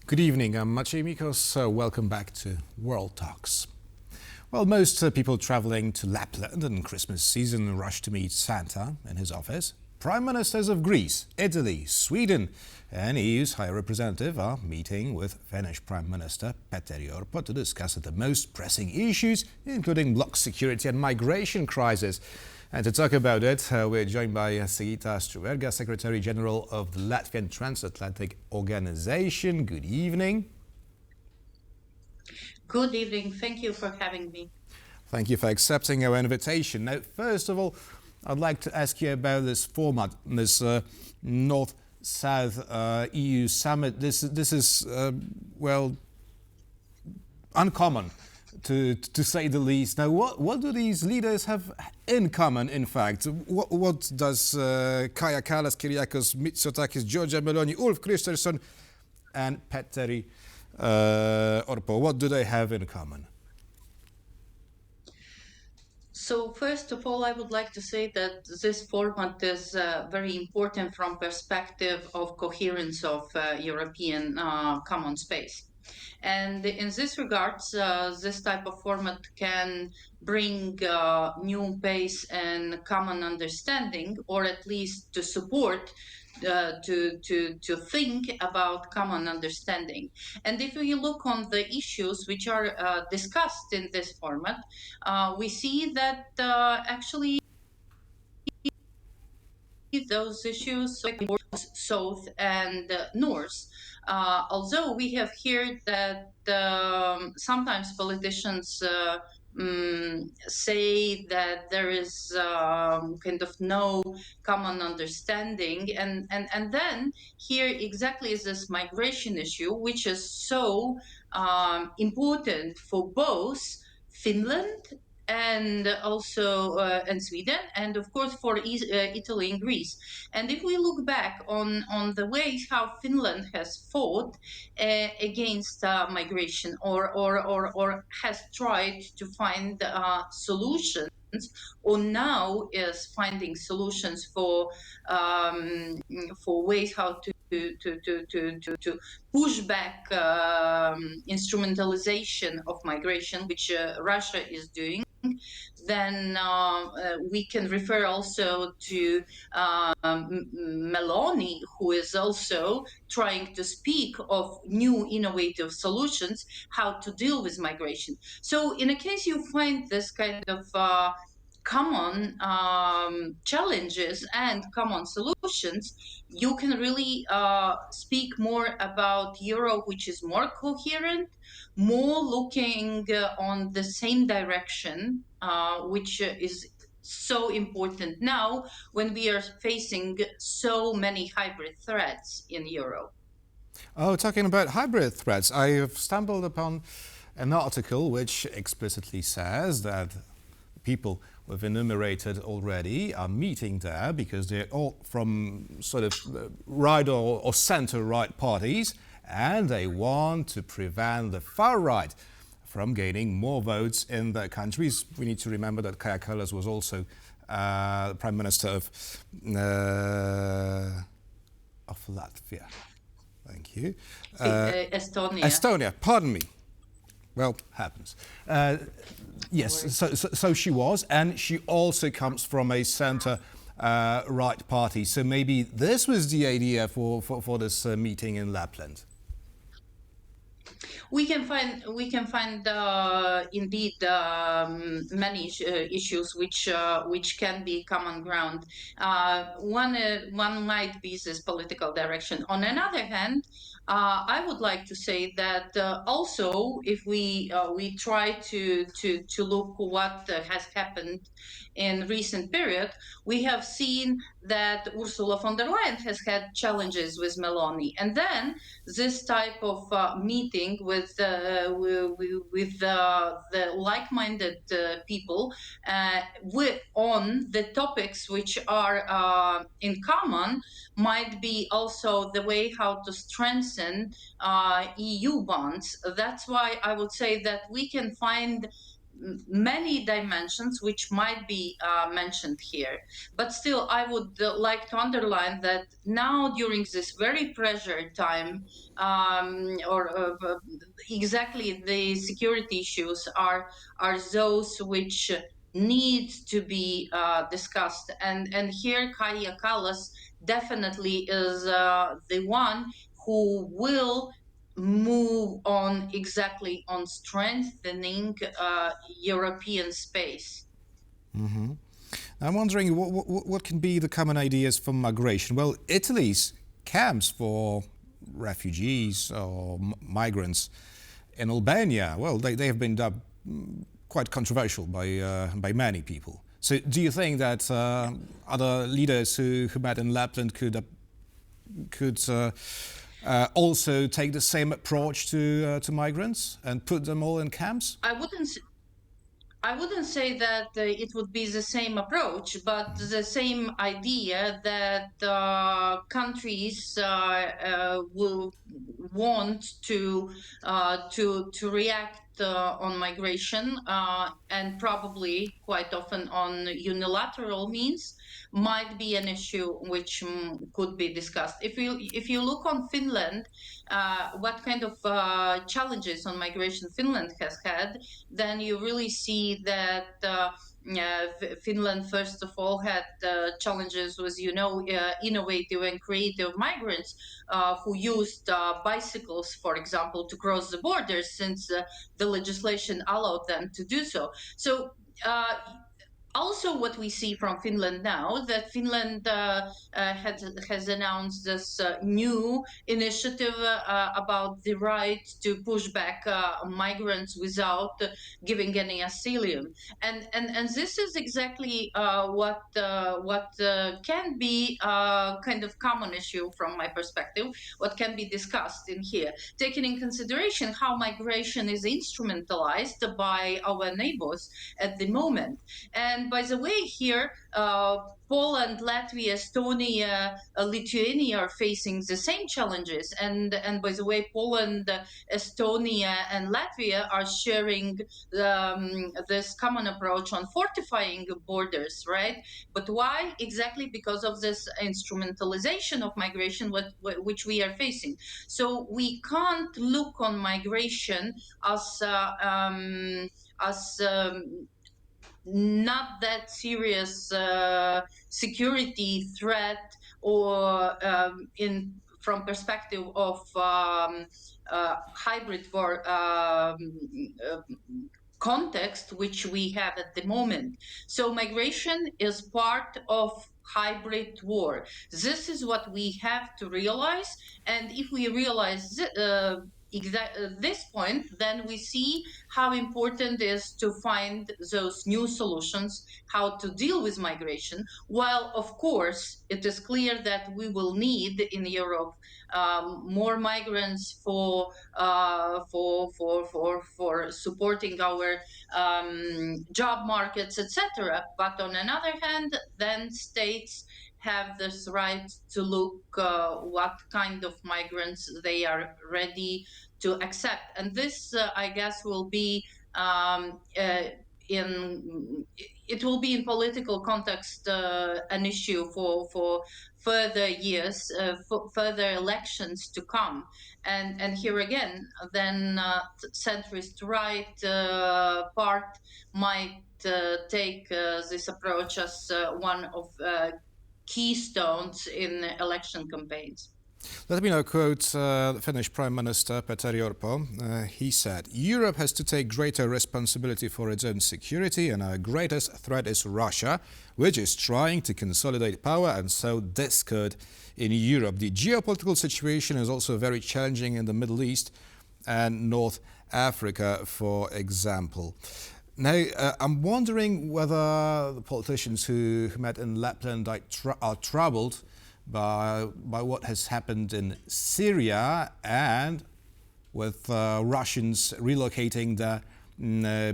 Good evening, I'm Maciej Mikos. Welcome back to World Talks. Well, most people traveling to Lapland in Christmas season rush to meet Santa in his office. Prime Ministers of Greece, Italy, Sweden and EU's High Representative are meeting with Finnish Prime Minister Petteri Orpo to discuss the most pressing issues, including bloc security and migration crisis. And to talk about it, we're joined by Sigita Struberga, Secretary General of the Latvian Transatlantic Organization. Good evening. Good evening. Thank you for having me. Thank you for accepting our invitation. Now, first of all, I'd like to ask you about this format, this North-South EU summit. This is, well, uncommon, to say the least. Now, what do these leaders have in common, in fact? What does Kaja Kallas, Kyriakos Mitsotakis, Giorgia Meloni, Ulf Kristersson and Petteri Orpo, what do they have in common? So first of all, I would like to say that this format is very important from perspective of coherence of European common space. And in this regards, this type of format can bring new pace and common understanding, or at least to support to think about common understanding. And if we look on the issues which are discussed in this format, we see that actually those issues, south and north. Although we have heard that sometimes politicians say that there is kind of no common understanding, and then here exactly is this migration issue, which is so important for both Finland and also and Sweden, and of course for Italy and Greece. And if we look back on the ways how Finland has fought against migration, or has tried to find solutions, or now is finding solutions for ways how to push back instrumentalization of migration, which Russia is doing, then we can refer also to Meloni, who is also trying to speak of new innovative solutions how to deal with migration. So in a case you find this kind of common challenges and common solutions, you can really speak more about Europe, which is more coherent, more looking on the same direction, which is so important now when we are facing so many hybrid threats in Europe. Oh, talking about hybrid threats, I have stumbled upon an article which explicitly says that people we've enumerated already are meeting there because they're all from sort of right or center-right parties, and they want to prevent the far right from gaining more votes in their countries. We need to remember that Kaja Kallas was also Prime Minister of Latvia. Thank you. Estonia. Estonia, pardon me. Well, happens. Yes, so she was, and she also comes from a centre-right party. So maybe this was the idea for this meeting in Lapland. We can find indeed many issues which can be common ground. One might be this political direction. On another hand, I would like to say that also if we try to look what has happened in recent period, we have seen that Ursula von der Leyen has had challenges with Meloni, and then this type of meeting with the like-minded people on the topics which are in common might be also the way how to strengthen EU bonds. That's why I would say that we can find many dimensions which might be mentioned here. But still, I would like to underline that now, during this very pressured time, exactly the security issues are those which need to be discussed. And here, Kaja Kallas definitely is the one who will move on exactly on strengthening European space. I'm wondering what can be the common ideas for migration. Well, Italy's camps for refugees or migrants in Albania, well, they have been dubbed quite controversial by many people. So do you think that other leaders who met in Lapland could also take the same approach to migrants and put them all in camps? I wouldn't say that it would be the same approach, but the same idea that countries will want to react on migration, and probably quite often on unilateral means, might be an issue which could be discussed. If you look on Finland, what kind of challenges on migration Finland has had, then you really see that Finland, first of all, had challenges with, innovative and creative migrants who used bicycles, for example, to cross the borders, since the legislation allowed them to do so. So, also, what we see from Finland now, that Finland has announced this new initiative about the right to push back migrants without giving any asylum, and this is exactly what can be kind of common issue from my perspective, what can be discussed in here, taking in consideration how migration is instrumentalized by our neighbors at the moment. And by the way, here, Poland, Latvia, Estonia, Lithuania are facing the same challenges. And by the way, Poland, Estonia, and Latvia are sharing this common approach on fortifying borders, right? But why? Exactly because of this instrumentalization of migration, which we are facing. So we can't look on migration as not that serious security threat, or in from perspective of hybrid war uh, context which we have at the moment. So migration is part of hybrid war. This is what we have to realize, and if we realize this point, then we see how important it is to find those new solutions, how to deal with migration. While, of course, it is clear that we will need in Europe more migrants for supporting our job markets, etc. But on another hand, then states have this right to look what kind of migrants they are ready to accept, and this, I guess, will be in it will be in political context an issue for further years, for further elections to come. And here again, then centrist right part might take this approach as one of keystones in election campaigns. Let me now quote the Finnish Prime Minister Petteri Orpo. He said, Europe has to take greater responsibility for its own security, and our greatest threat is Russia, which is trying to consolidate power and sow discord in Europe. The geopolitical situation is also very challenging in the Middle East and North Africa, for example. Now, I'm wondering whether the politicians who met in Lapland are troubled by what has happened in Syria, and with Russians relocating their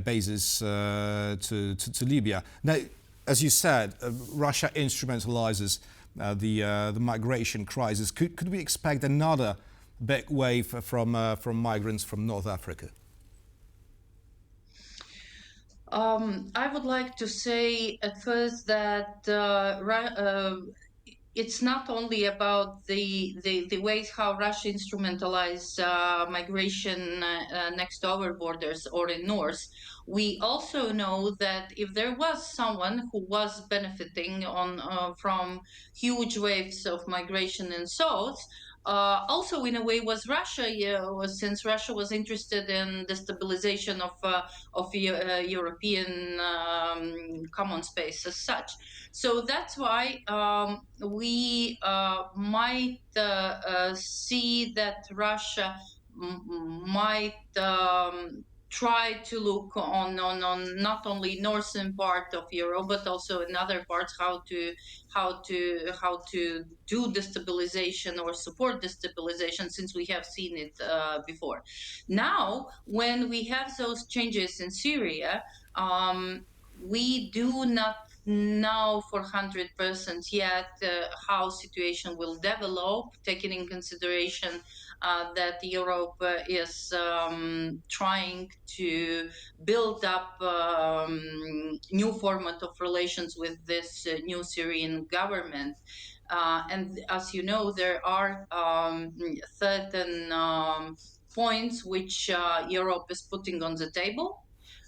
bases to Libya. Now, as you said, Russia instrumentalizes the migration crisis. Could we expect another big wave from migrants from North Africa? I would like to say at first that it's not only about the ways how Russia instrumentalized migration next to our borders or in north. We also know that if there was someone who was benefiting from huge waves of migration in south, also in a way was Russia, since Russia was interested in the stabilization of European common space as such. So that's why we might see that Russia might try to look on not only northern part of Europe but also in other parts how to do destabilization or support destabilization, since we have seen it before. Now, when we have those changes in Syria, we do not know for 100% yet how situation will develop, taking in consideration that Europe is trying to build up new format of relations with this new Syrian government. And as you know, there are certain points which Europe is putting on the table.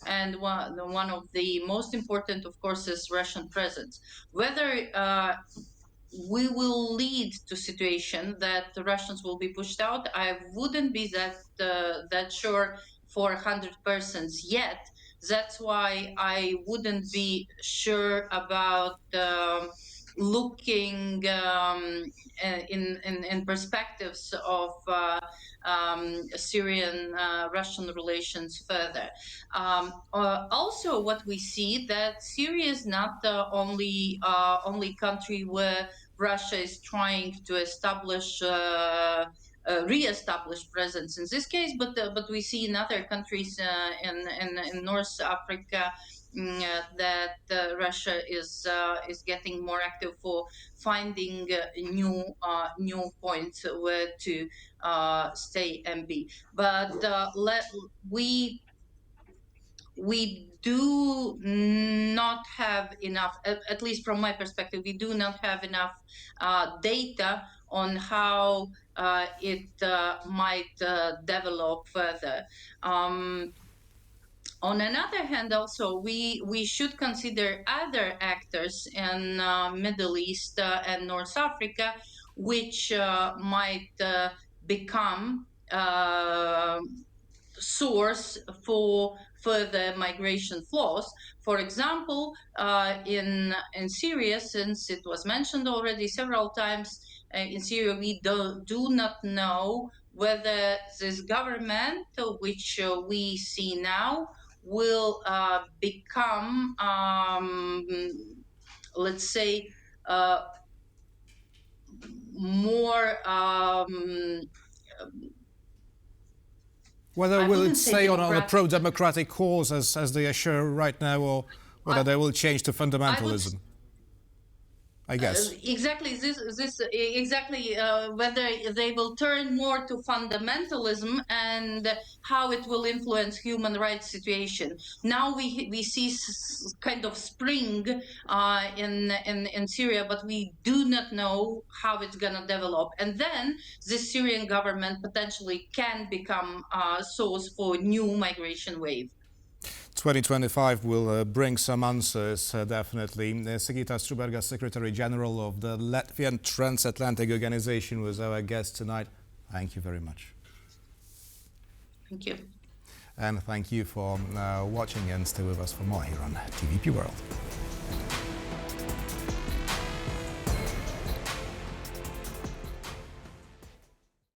And one of the most important, of course, is Russian presence. Whether we will lead to situation that the Russians will be pushed out, I wouldn't be that sure for 100% yet. That's why I wouldn't be sure about looking in perspectives of Syrian Russian relations further. Also, what we see that Syria is not the only country where Russia is trying to establish re-establish presence in this case, but we see in other countries in North Africa that Russia is getting more active for finding new points where to stay and be. But we we do not have enough, at least from my perspective, we do not have enough data on how it might develop further. On another hand, also, we should consider other actors in Middle East and North Africa, which might become source for further migration flows. For example, in Syria, since it was mentioned already several times, in Syria we do not know whether this government, which we see now, will become, let's say, more Whether I will it wouldn't say stay on a democratic. pro-democratic course as they are sure right now, or whether they will change to I would fundamentalism? I guess. exactly this exactly whether they will turn more to fundamentalism and how it will influence human rights situation. Now we see kind of spring in Syria, but we do not know how it's gonna develop. And then the Syrian government potentially can become a source for new migration wave. 2025 will bring some answers, definitely. Sigita Struberga, Secretary General of the Latvian Transatlantic Organization, was our guest tonight. Thank you very much. Thank you. And thank you for watching, and stay with us for more here on TVP World.